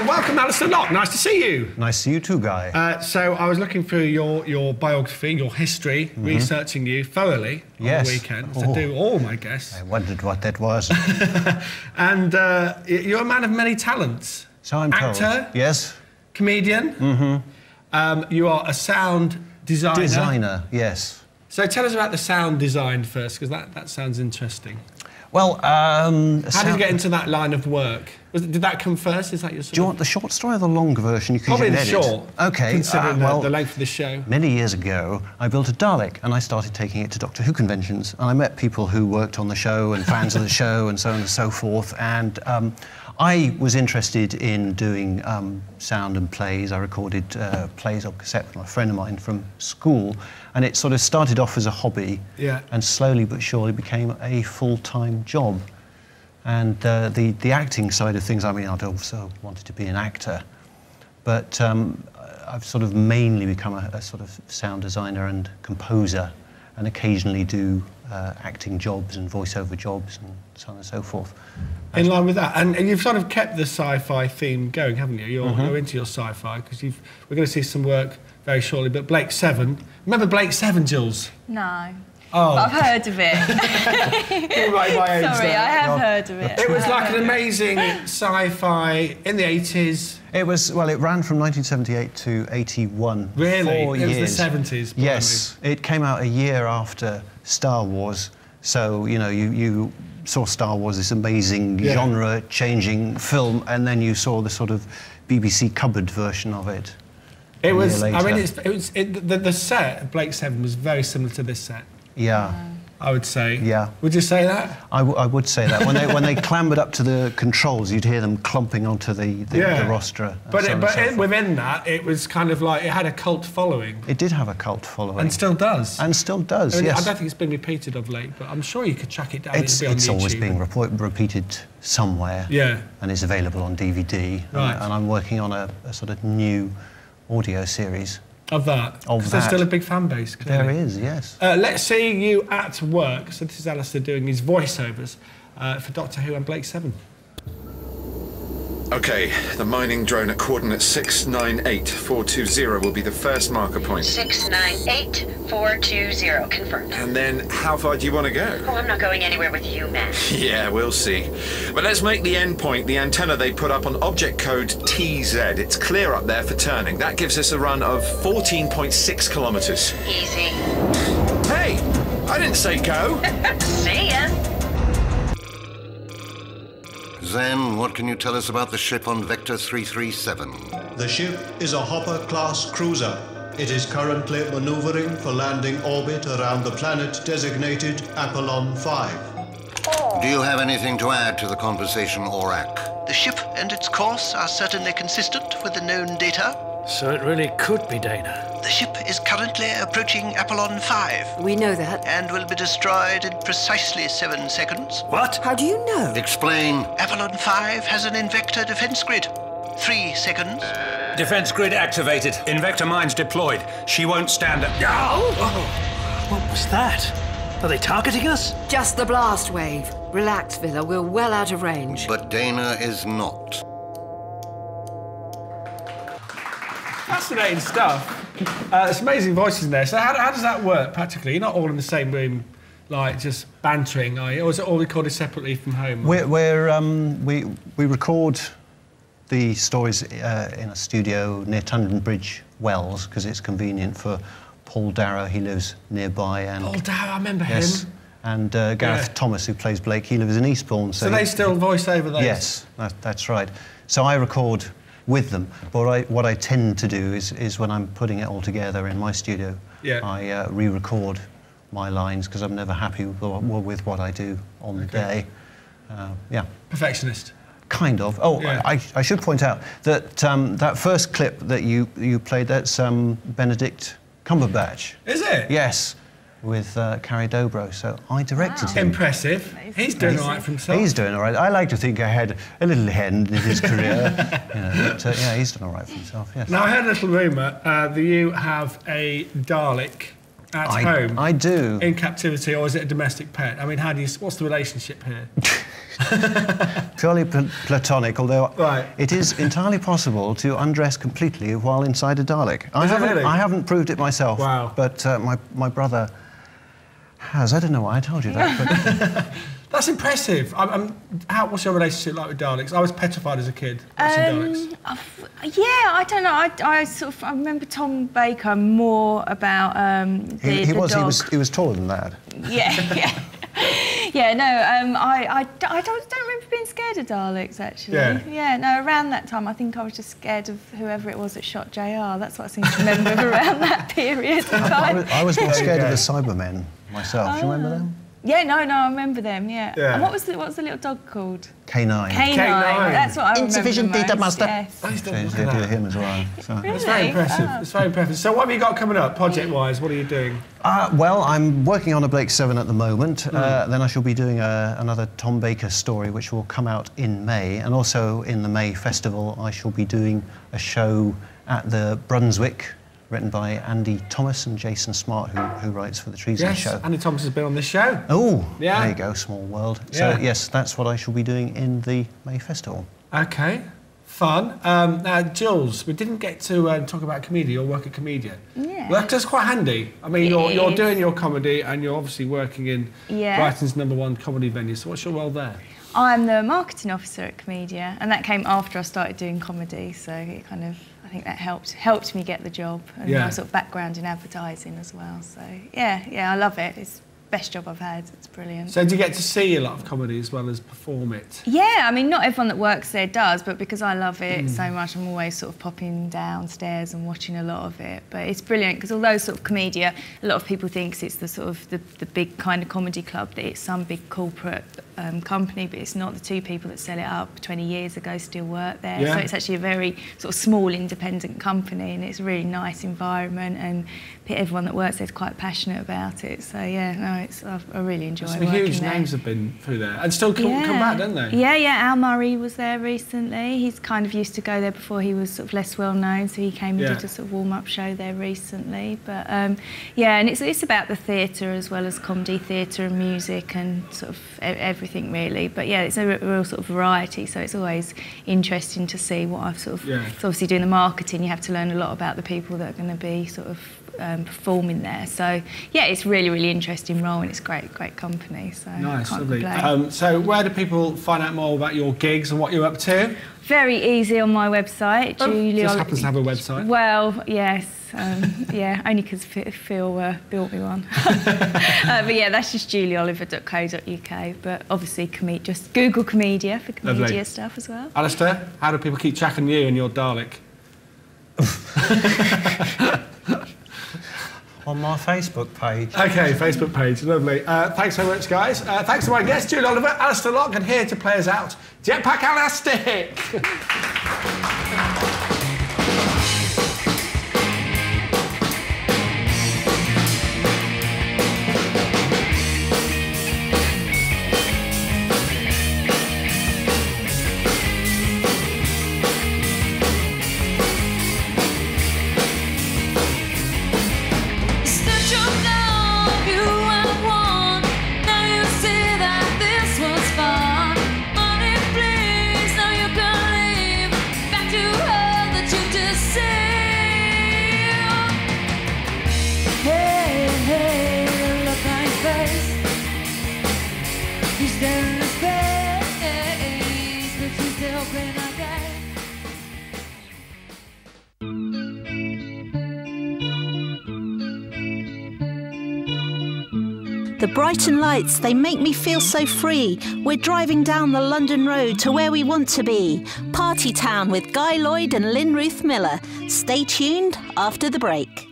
Welcome, Alistair Locke. Nice to see you. Nice to see you too, Guy. So I was looking through your biography, your history, researching you thoroughly on the weekend, as I do all my guests. I wondered what that was. And you're a man of many talents. So I'm told. Actor. Yes. Comedian. You are a sound designer. Designer, yes. So tell us about the sound design first, because that sounds interesting. Well, how did you get into that line of work? Did that come first? Is that your? Do you want the short story or the longer version? You can Probably the edit. short. Okay. Considering well, the length of the show. Many years ago, I built a Dalek, and I started taking it to Doctor Who conventions, and I met people who worked on the show and fans of the show and so on and so forth. And I was interested in doing sound and plays. I recorded plays on cassette with a friend of mine from school, and it sort of started off as a hobby, and slowly but surely became a full-time job. And the acting side of things, I mean, I'd also wanted to be an actor, but I've sort of mainly become a sort of sound designer and composer, and occasionally do acting jobs and voiceover jobs and so on and so forth. In line with that, and you've sort of kept the sci-fi theme going, haven't you? You're into your sci-fi, because we're going to see some work very shortly. But Blake 7, remember Blake 7, Jules? No. Oh. But I've heard of it. Sorry, I have heard of it. It was like an amazing sci-fi in the 80s. It was, well, it ran from 1978 to 81. Really? 4 it years. was the 70s. Yes, it came out a year after Star Wars. So, you know, you saw Star Wars, this amazing genre-changing film, and then you saw the sort of BBC cupboard version of it. It was, I mean, the set of Blake 7 was very similar to this set. Yeah. I would say. Yeah. Would you say that? I would say that. When they clambered up to the controls, you'd hear them clumping onto the rostra. But within that, it was kind of like, it had a cult following. It did have a cult following. And still does. And still does, I mean, yes. I don't think it's been repeated of late, but I'm sure you could track it down. It's always being repeated somewhere. Yeah. And it's available on DVD. Right. And I'm working on a sort of new audio series. Of that? Because there's still a big fan base, clearly. There is, yes. Let's see you at work. So this is Alistair doing his voiceovers for Doctor Who and Blake 7. OK, the mining drone at coordinates 698420 will be the first marker point. 698420, confirmed. And then, how far do you want to go? Oh, I'm not going anywhere with you, man. Yeah, we'll see. But let's make the endpoint the antenna they put up on object code TZ. It's clear up there for turning. That gives us a run of 14.6 kilometres. Easy. Hey, I didn't say go. See ya. Zen, what can you tell us about the ship on Vector 337? The ship is a Hopper-class cruiser. It is currently maneuvering for landing orbit around the planet designated Apollon 5. Do you have anything to add to the conversation, Aurak? The ship and its course are certainly consistent with the known data. So it really could be Dana. The ship is currently approaching Apollon 5. We know that. And will be destroyed in precisely 7 seconds. What? How do you know? Explain. Apollon 5 has an Invector defense grid. 3 seconds. Defense grid activated. Invector mines deployed. She won't stand up. Oh! What was that? Are they targeting us? Just the blast wave. Relax, Villa. We're well out of range. But Dana is not. Fascinating stuff. There's amazing voices in there. So how does that work practically? You're not all in the same room, like just bantering, are you? Or is it all recorded separately from home? We record the stories in a studio near Tunbridge Wells because it's convenient for Paul Darrow. He lives nearby. And Paul Darrow, I remember him. And Gareth Thomas, who plays Blake, he lives in Eastbourne. So they still voice over those? Yes, that's right. So I record with them. But what I tend to do is when I'm putting it all together in my studio, I re-record my lines because I'm never happy with what I do on the day. Perfectionist. Kind of. Oh, I should point out that that first clip that you played, that's Benedict Cumberbatch. Is it? Yes. With Carrie Dobro, so I directed him. Impressive. He's doing all right for himself. He's doing all right. I like to think I had a little hand in his career. But he's done all right for himself, yes. Now, I heard a little rumour that you have a Dalek at home. I do. In captivity, or is it a domestic pet? I mean, what's the relationship here? Purely platonic, although Right. it is entirely possible to undress completely while inside a Dalek. Is it really? I haven't proved it myself, Wow. but my brother has. I don't know why I told you that. But That's impressive. What's your relationship like with Daleks? I was petrified as a kid watching Daleks. Yeah, I don't know. I remember Tom Baker more about the dog. He was taller than that. Yeah. Yeah, no, I don't remember being scared of Daleks, actually. Yeah. No, around that time, I think I was just scared of whoever it was that shot JR. That's what I seem to remember around that period of time. I was more scared of the Cybermen myself. Do you remember them? Yeah, no, I remember them, yeah. Yeah. And what was the little dog called? K9. K9. That's what I remember Insufficient the data most, master. yes. I used to Changed look the at idea of that. him as well. So. Really? It's very impressive. Oh. It's very impressive. So what have you got coming up, project-wise? What are you doing? Well, I'm working on a Blake 7 at the moment. Then I shall be doing another Tom Baker story, which will come out in May. And also in the May festival, I shall be doing a show at the Brunswick, written by Andy Thomas and Jason Smart, who writes for the Treason Show. Andy Thomas has been on this show. Oh, Yeah. there you go, small world. Yeah. So, yes, that's what I shall be doing in the May festival. Okay, fun. Now, Jules, we didn't get to talk about Comedia, your work at Comedia. Yeah. Well, that's quite handy. I mean, you're doing your comedy and you're obviously working in Brighton's #1 comedy venue. So what's your role there? I'm the marketing officer at Comedia, and that came after I started doing comedy, so it kind of, I think that helped me get the job, and my sort of background in advertising as well. So yeah, I love it. It's the best job I've had. It's brilliant. So do you get to see a lot of comedy as well as perform it? Yeah, I mean, not everyone that works there does, but because I love it so much, I'm always sort of popping downstairs and watching a lot of it. But it's brilliant, because although sort of Comedia, a lot of people think it's the sort of the big kind of comedy club, that it's some big corporate company, but it's not. The two people that set it up 20 years ago still work there. Yeah. So it's actually a very sort of small independent company, and it's a really nice environment, and everyone that works there is quite passionate about it. So yeah, no, I really enjoy Some working huge there. names have been through there and still come back, don't they? Yeah, Al Murray was there recently. He's kind of used to go there before he was sort of less well known, so he came and did a sort of warm-up show there recently. But yeah, and it's about the theatre as well as comedy, theatre and music and sort of everything really. But yeah, it's a real sort of variety, so it's always interesting to see what I've sort of... So obviously doing the marketing, you have to learn a lot about the people that are going to be sort of performing there. So yeah, it's really, really interesting role, and it's great company. So nice, can't lovely. complain. So where do people find out more about your gigs and what you're up to? Very easy on my website. Just happens to have a website. Well, yes. Yeah, only because Phil built me one. But yeah, that's just julieoliver.co.uk. But obviously, just Google Comedia for Comedia stuff as well. Alistair, how do people keep track on you and your Dalek? On my Facebook page. Okay, Facebook page, lovely. Thanks so much, guys. Thanks to my guests, Julie Oliver, Alistair Locke, and here to play us out, Jetpack Elastic. The Brighton lights, they make me feel so free. We're driving down the London road to where we want to be. Party Town with Guy Lloyd and Lynn Ruth Miller. Stay tuned after the break.